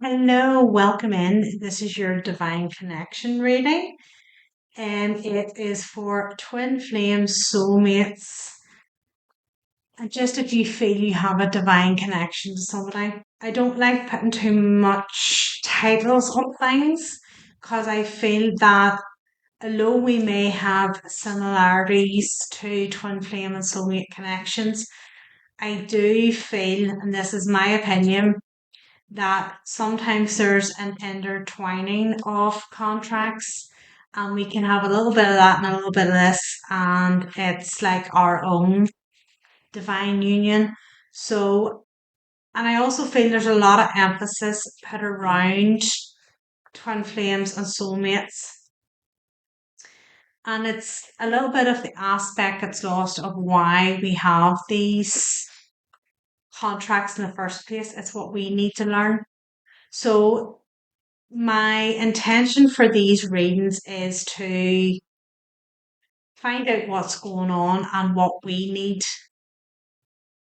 Hello, welcome in. This is your Divine Connection reading, and it is for twin flames, soulmates, and just if you feel you have a divine connection to somebody. I don't like putting too much titles on things because I feel that although we may have similarities to twin flame and soulmate connections, I do feel, and this is my opinion, that sometimes there's an intertwining of contracts and we can have a little bit of that and a little bit of this and it's like our own divine union. So, and I also feel there's a lot of emphasis put around twin flames and soulmates, and it's a little bit of the aspect that's lost of why we have these contracts in the first place. It's what we need to learn. So my intention for these readings is to find out what's going on and what we need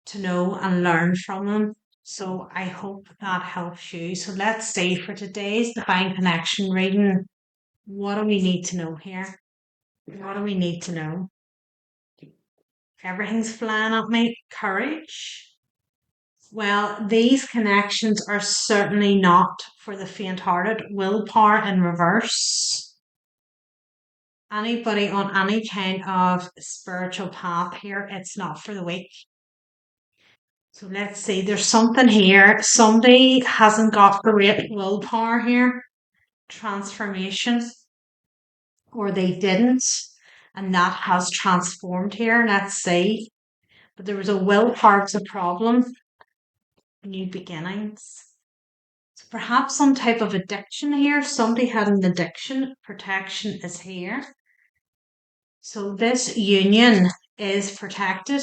to know and learn from them. So I hope that helps you. So let's see for today's Divine Connection reading, what do we need to know here? What do we need to know? Everything's flying at me. Courage. Well, these connections are certainly not for the faint hearted. Willpower in reverse. Anybody on any kind of spiritual path here, it's not for the weak. So let's see, there's something here. Somebody hasn't got great willpower here, transformation, or they didn't, and that has transformed here. Let's see. But there was a willpower to problem, new beginnings. So perhaps some type of addiction here. Somebody had an addiction, protection is here. So this union is protected,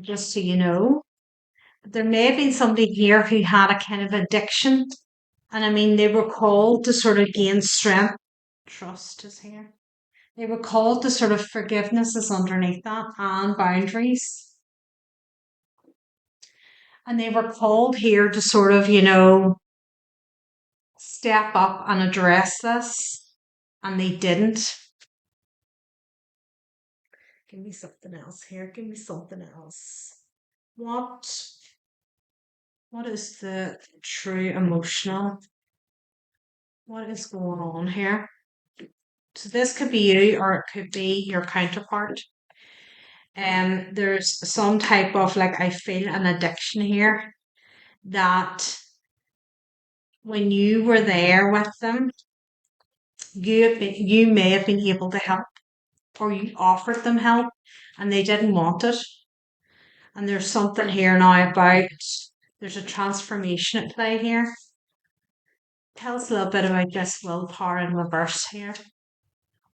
just so you know. There may have been somebody here who had a kind of addiction, and I mean, they were called to sort of gain strength. Trust is here. They were called to sort of forgiveness is underneath that and boundaries. And they were called here to sort of, step up and address this, and they didn't. Give me something else here. Give me something else. What what is the true emotional? What is going on here? So this could be you or it could be your counterpart. There's some type of like I feel an addiction here that when you were there with them, you may have been able to help or you offered them help and they didn't want it. And there's something here now about there's a transformation at play here. Tell us a little bit about this willpower in reverse here.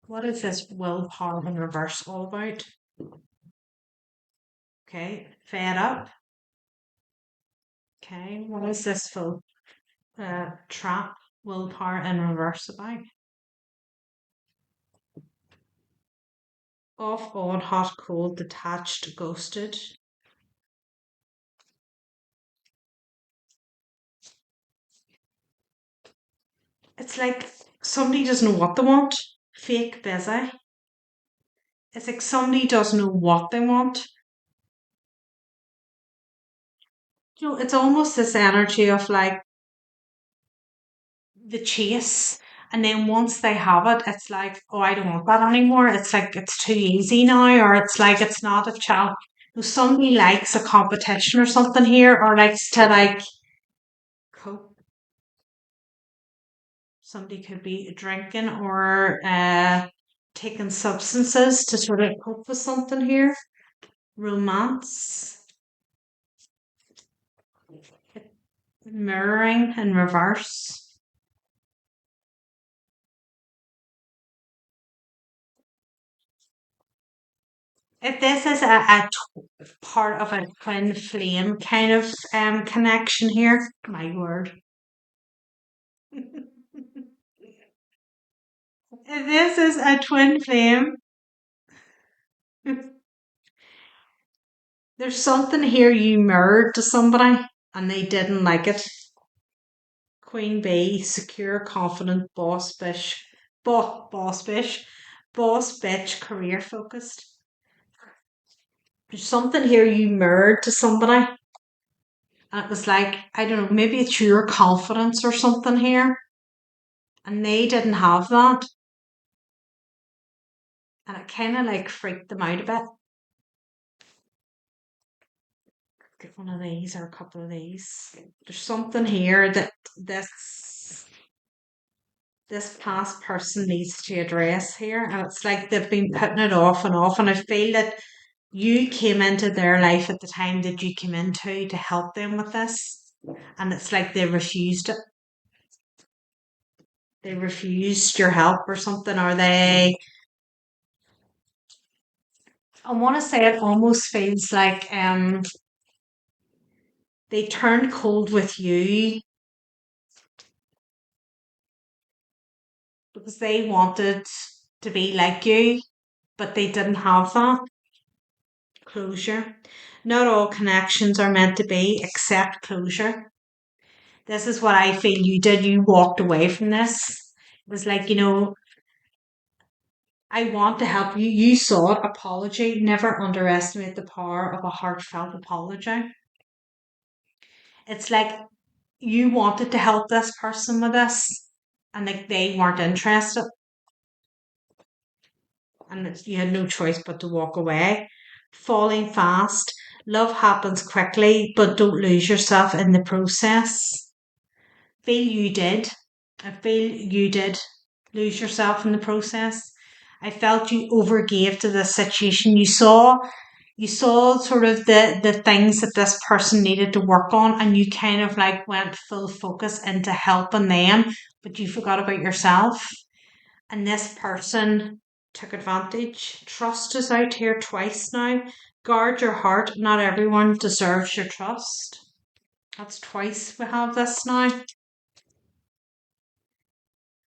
What is this willpower in reverse all about? Okay, fed up. Okay, what is this full trap, willpower in reverse about? Off, on, hot, cold, detached, ghosted. It's like somebody doesn't know what they want. Fake busy. It's like somebody doesn't know what they want. It's almost this energy of like the chase. And then once they have it, it's like, oh, I don't want that anymore. It's like it's too easy now, or it's like it's not a challenge. Somebody likes a competition or something here, or likes to like cope. Somebody could be drinking or taking substances to sort of cope with something here. Romance, mirroring in reverse. If this is part of a twin flame kind of connection here, my word. If this is a twin flame, there's something here you mirrored to somebody and they didn't like it. Queen bee, secure, confident, boss bitch, career focused. There's something here you mirrored to somebody. And it was like, I don't know, maybe it's your confidence or something here. And they didn't have that. And it kind of like freaked them out a bit. Get one of these or a couple of these. There's something here that this past person needs to address here. And it's like they've been putting it off and off. And I feel that you came into their life at the time that you came into to help them with this. And it's like they refused it. They refused your help or something, or I want to say it almost feels like they turned cold with you because they wanted to be like you, but they didn't have that closure. Not all connections are meant to be, except closure. This is what I feel you did. You walked away from this. It was like, I want to help you. You saw it. Apology. Never underestimate the power of a heartfelt apology. It's like you wanted to help this person with this, and like they weren't interested, and you had no choice but to walk away. Falling fast. Love happens quickly, but don't lose yourself in the process. Feel you did. I feel you did lose yourself in the process. I felt you overgave to the situation. You saw sort of the things that this person needed to work on, and you kind of like went full focus into helping them, but you forgot about yourself. And this person took advantage. Trust is out here twice now. Guard your heart. Not everyone deserves your trust. That's twice we have this now.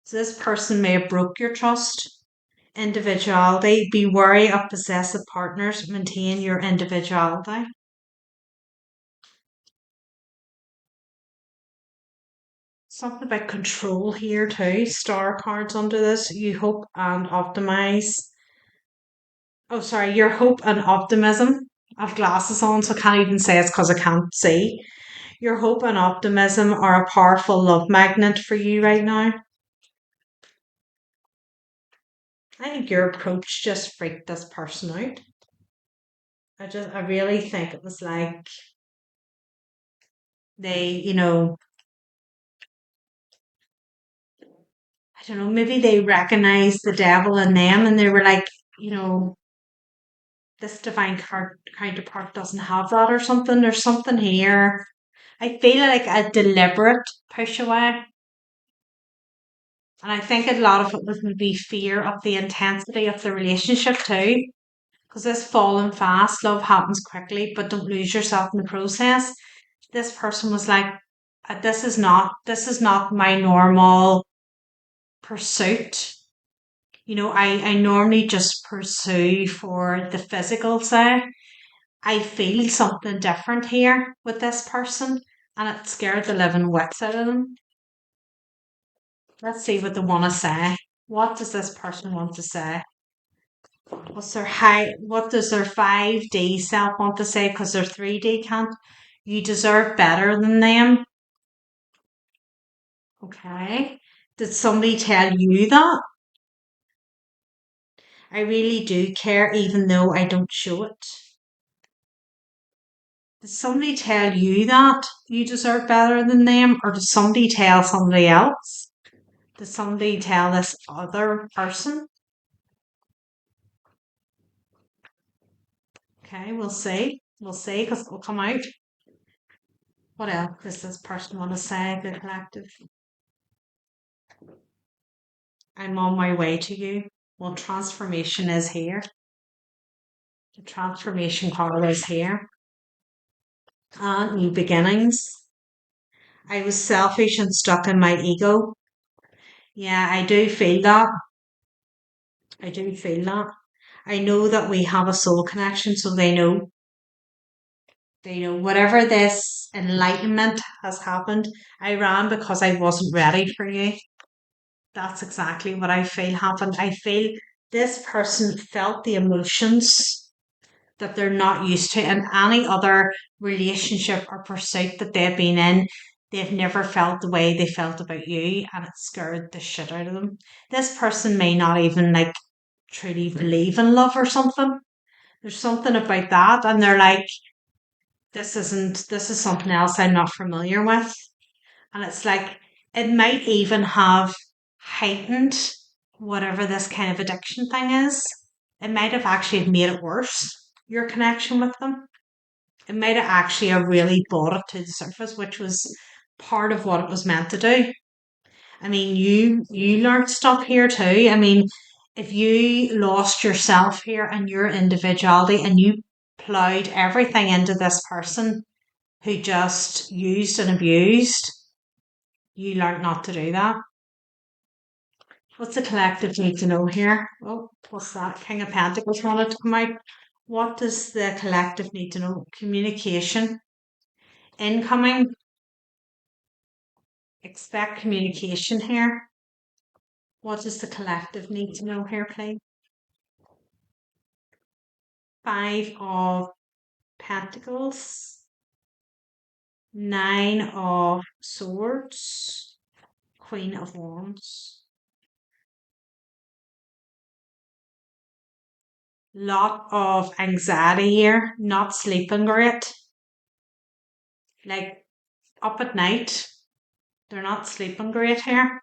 So this person may have broke your trust. Individuality. Be wary of possessive partners. Maintain your individuality. Something about control here too. Star cards under this. You hope and optimize. Oh, sorry. Your hope and optimism. I have glasses on, so I can't even say it's because I can't see. Your hope and optimism are a powerful love magnet for you right now. I think your approach just freaked this person out. I really think it was like they, I don't know, maybe they recognized the devil in them and they were like, you know, this divine counterpart doesn't have that or something. There's something here. I feel like a deliberate push away. And I think a lot of it was maybe fear of the intensity of the relationship too. Because this falling fast, love happens quickly, but don't lose yourself in the process. This person was like, this is not my normal pursuit. I normally just pursue for the physical side. I feel something different here with this person, and it scared the living wits out of them. Let's see what they want to say. What does this person want to say? What does their 5D self want to say? Because their 3D can't. You deserve better than them. Okay. Did somebody tell you that? I really do care, even though I don't show it. Did somebody tell you that you deserve better than them, or did somebody tell somebody else? Did somebody tell this other person? Okay, we'll see. We'll see because it'll come out. What else does this person want to say? The collective. I'm on my way to you. Well, transformation is here. The transformation card is here. And new beginnings. I was selfish and stuck in my ego. Yeah, I do feel that. I do feel that. I know that we have a soul connection, so they know. Whatever this enlightenment has happened, I ran because I wasn't ready for you. That's exactly what I feel happened. I feel this person felt the emotions that they're not used to in any other relationship or pursuit that they've been in. They've never felt the way they felt about you, and it scared the shit out of them. This person may not even like truly believe in love or something. There's something about that, and they're like, this is something else I'm not familiar with. And it's like, it might even have heightened whatever this kind of addiction thing is. It might have actually made it worse, your connection with them. It might have actually have really brought it to the surface, which was part of what it was meant to do. I mean, you learned stuff here too. I mean, if you lost yourself here and your individuality and you plowed everything into this person who just used and abused, you learned not to do that. What's the collective need to know here? Oh, what's that? King of Pentacles wanted to come out. What does the collective need to know? Communication. Incoming. Expect communication here. What does the collective need to know here, please? Five of Pentacles. Nine of Swords. Queen of Wands. Lot of anxiety here, not sleeping great. Like up at night, they're not sleeping great here.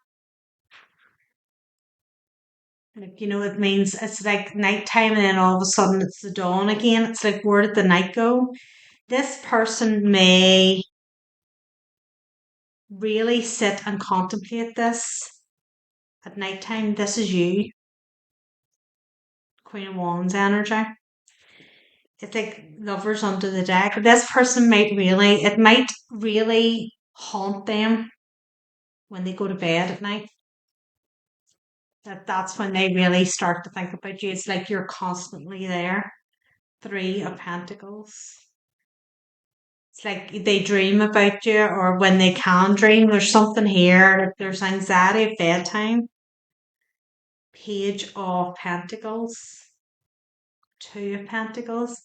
Like, it means it's like nighttime and then all of a sudden it's the dawn again. It's like, where did the night go? This person may really sit and contemplate this at nighttime. This is you, Queen of Wands energy. It's like lovers under the deck. This person it might really haunt them when they go to bed at night. That's when they really start to think about you. It's like you're constantly there. Three of Pentacles. It's like they dream about you, or when they can dream, there's something here. There's anxiety at bedtime. Page of Pentacles. Two of Pentacles.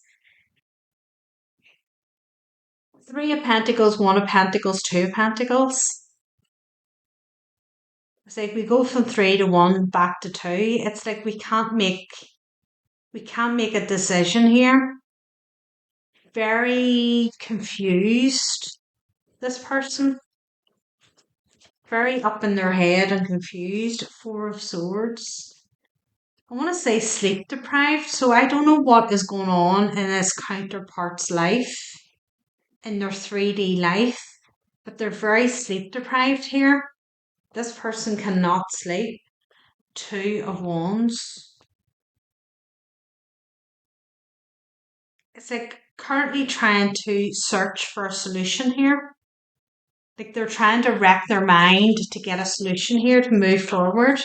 Three of Pentacles, one of Pentacles, two of Pentacles. It's like we go from three to one back to two. It's like we can't make a decision here. Very confused, this person. Very up in their head and confused. Four of Swords. I want to say sleep deprived, so I don't know what is going on in this counterpart's life, in their 3D life, but they're very sleep deprived here. This person cannot sleep. Two of Wands. It's like currently trying to search for a solution here. Like they're trying to wreck their mind to get a solution here to move forward.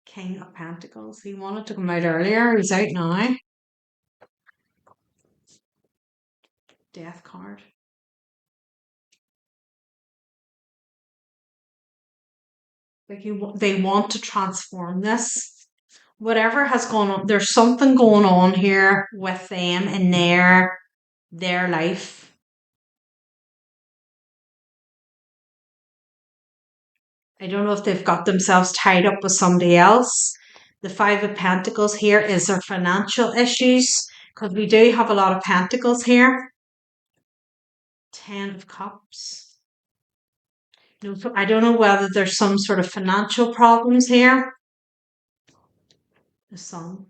King of Pentacles. He wanted to come out earlier. He's out now. Death card. Like they want to transform this. Whatever has gone on, there's something going on here with them in their life. I don't know if they've got themselves tied up with somebody else. The Five of Pentacles here is their financial issues, because we do have a lot of Pentacles here. Ten of Cups. I don't know whether there's some sort of financial problems here. The Sun.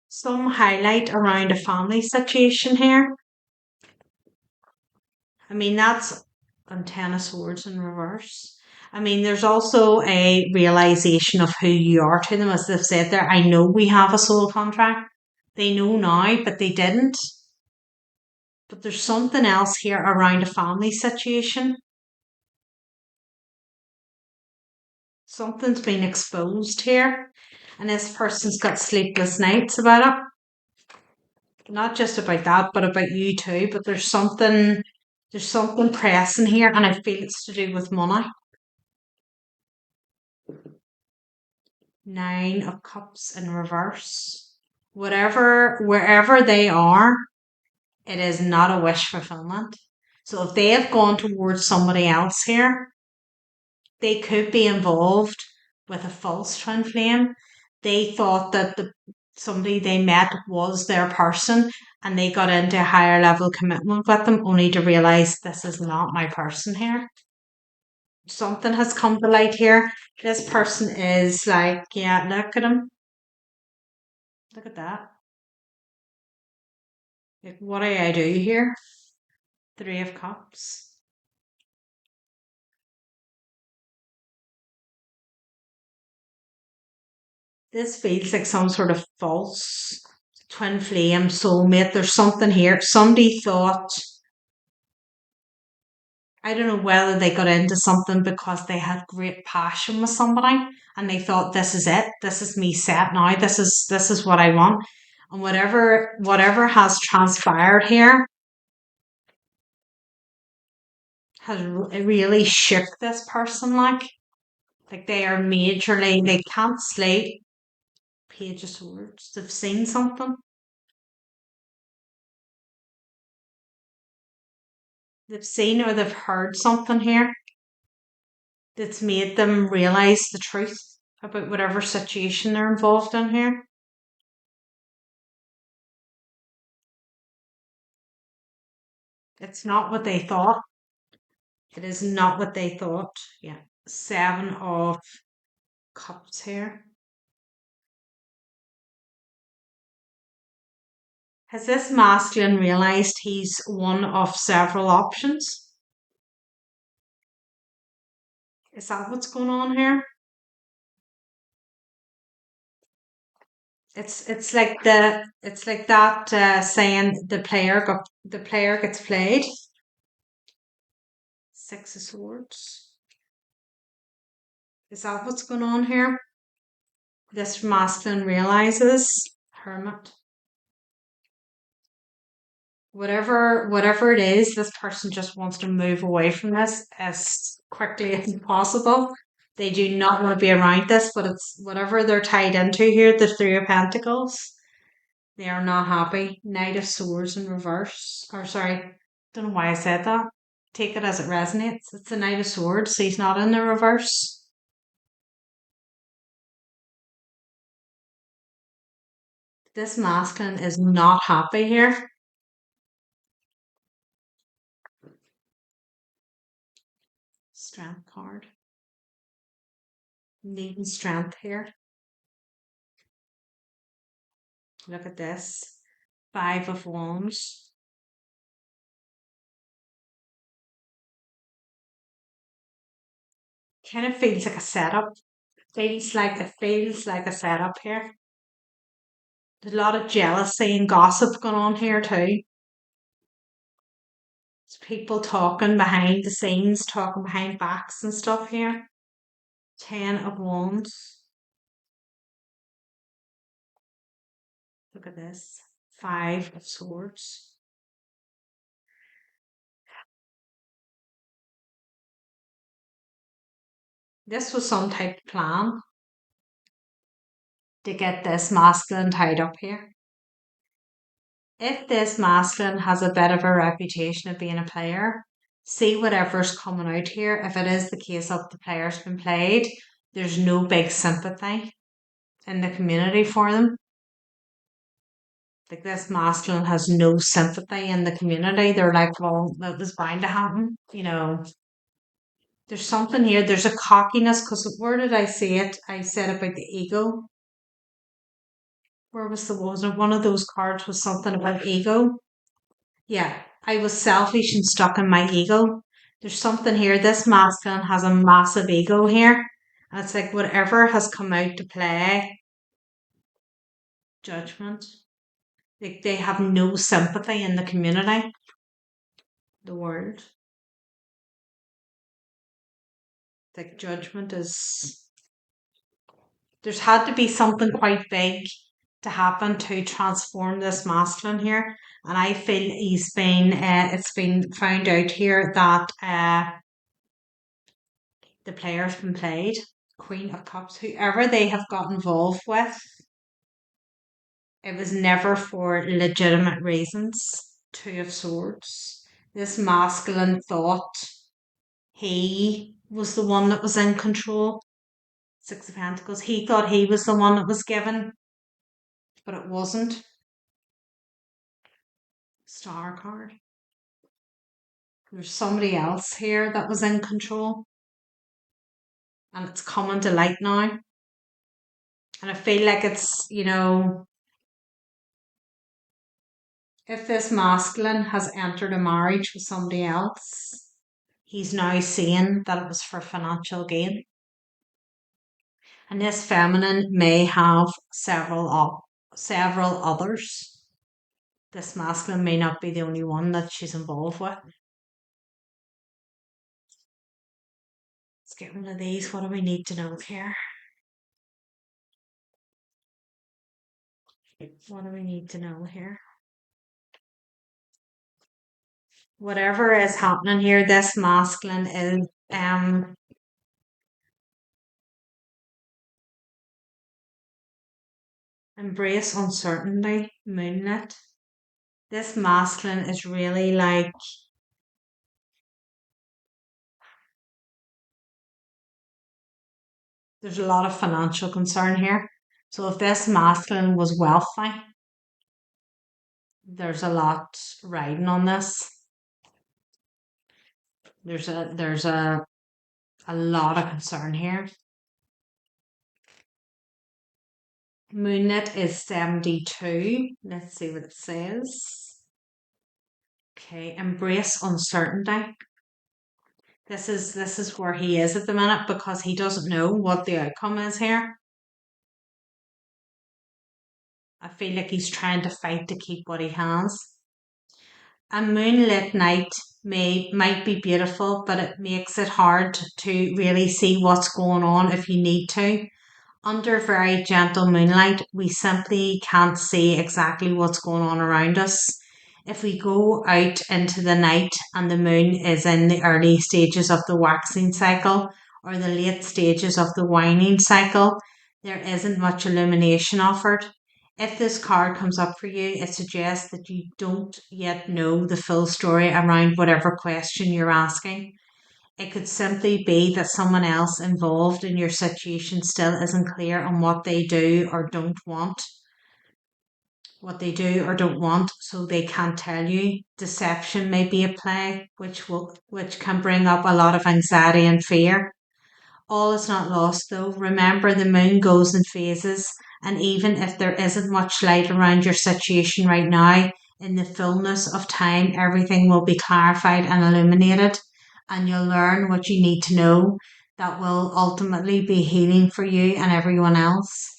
Some highlight around a family situation here. I mean, that's on Ten of Swords in reverse. I mean, there's also a realization of who you are to them, as they've said there. I know we have a soul contract. They know now, but they didn't. But there's something else here around a family situation. Something's been exposed here, and this person's got sleepless nights about it. Not just about that, but about you too. But there's something pressing here, and I feel it's to do with money. Nine of Cups in reverse. Wherever they are, it is not a wish fulfillment. So if they have gone towards somebody else here, they could be involved with a false twin flame. They thought that somebody they met was their person, and they got into a higher level commitment with them only to realize this is not my person here. Something has come to light here. This person is like, yeah, look at him. Look at that. Like, what do I do here? Three of Cups. This feels like some sort of false twin flame soulmate. There's something here. Somebody thought, I don't know whether they got into something because they had great passion with somebody and they thought this is it. This is me set now. This is what I want. And whatever has transpired here has really shook this person like they are majorly they can't sleep. Page of Swords. They've seen something. They've seen or they've heard something here that's made them realize the truth about whatever situation they're involved in here. It's not what they thought. It is not what they thought. Yeah. Seven of Cups here. Has this masculine realized he's one of several options? Is that what's going on here? It's like that saying the player gets played. Six of Swords. Is that what's going on here? This masculine realizes Hermit. Whatever it is, this person just wants to move away from this as quickly as possible. They do not want to be around this, but it's whatever they're tied into here, the Three of Pentacles. They are not happy. Knight of Swords in reverse. Or sorry, don't know why I said that. Take it as it resonates. It's the Knight of Swords, so he's not in the reverse. This masculine is not happy here. Strength card. Needing strength here. Look at this. Five of Wands. Kind of feels like a setup. It feels like a setup here. There's a lot of jealousy and gossip going on here too. It's people talking behind the scenes, talking behind backs and stuff here. Ten of Wands. Look at this. Five of Swords. This was some type of plan to get this masculine tied up here. If this masculine has a bit of a reputation of being a player, see whatever's coming out here. If it is the case of the player's been played, there's no big sympathy in the community for them. Like this masculine has no sympathy in the community. They're like, well, that was bound to happen. There's something here. There's a cockiness because where did I see it? I said about the ego. Where was it one of those cards was something about ego? Yeah, I was selfish and stuck in my ego. There's something here. This masculine has a massive ego here. And it's like whatever has come out to play, judgment. Like they have no sympathy in the community, the world. Like judgment is. There's had to be something quite big to happen to transform this masculine here. And I feel it's been found out here that the player's been played. Queen of Cups, whoever they have got involved with, it was never for legitimate reasons. Two of Swords. This masculine thought he was the one that was in control. Six of Pentacles. He thought he was the one that was given, but it wasn't. Star card. There's somebody else here that was in control. And it's coming to light now. And I feel like it's, if this masculine has entered a marriage with somebody else, he's now seeing that it was for financial gain. And this feminine may have several others. This masculine may not be the only one that she's involved with. Let's get rid of these. What do we need to know here? What do we need to know here? Whatever is happening here, this masculine is embrace uncertainty, moonlit. This masculine is really like there's a lot of financial concern here. So if this masculine was wealthy, there's a lot riding on this. There's a lot of concern here. Moonlit is 72. Let's see what it says. Okay, embrace uncertainty. This is where he is at the minute because he doesn't know what the outcome is here. I feel like he's trying to fight to keep what he has. A moonlit night might be beautiful, but it makes it hard to really see what's going on if you need to. Under very gentle moonlight, we simply can't see exactly what's going on around us. If we go out into the night and the moon is in the early stages of the waxing cycle or the late stages of the waning cycle, there isn't much illumination offered. If this card comes up for you, it suggests that you don't yet know the full story around whatever question you're asking. It could simply be that someone else involved in your situation still isn't clear on what they do or don't want. So they can't tell you. Deception may be at play, which can bring up a lot of anxiety and fear. All is not lost though. Remember, the moon goes in phases, and even if there isn't much light around your situation right now, in the fullness of time, everything will be clarified and illuminated, and you'll learn what you need to know that will ultimately be healing for you and everyone else.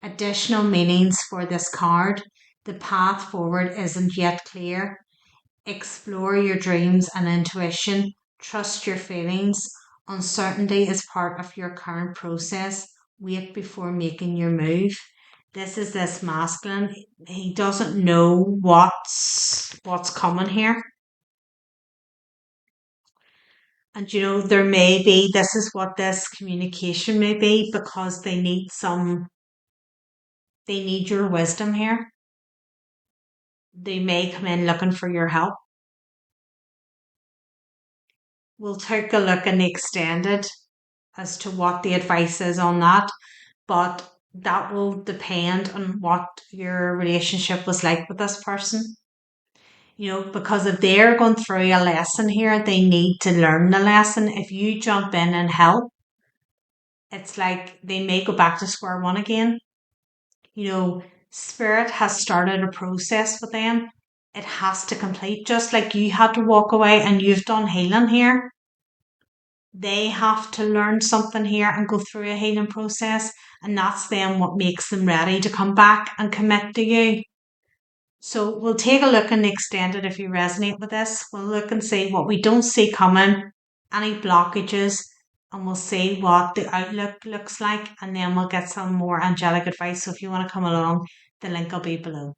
Additional meanings for this card. The path forward isn't yet clear. Explore your dreams and intuition. Trust your feelings. Uncertainty is part of your current process. Wait before making your move. This is this masculine. He doesn't know what's coming here. And there may be, this is what this communication may be because they need your wisdom here. They may come in looking for your help. We'll take a look in the extended as to what the advice is on that, but that will depend on what your relationship was like with this person. Because if they're going through a lesson here, they need to learn the lesson. If you jump in and help, it's like they may go back to square one again. Spirit has started a process with them. It has to complete, just like you had to walk away and you've done healing here. They have to learn something here and go through a healing process, and that's then what makes them ready to come back and commit to you. So we'll take a look and extend it if you resonate with this. We'll look and see what we don't see coming, any blockages, and we'll see what the outlook looks like, and then we'll get some more angelic advice. So if you want to come along, the link will be below.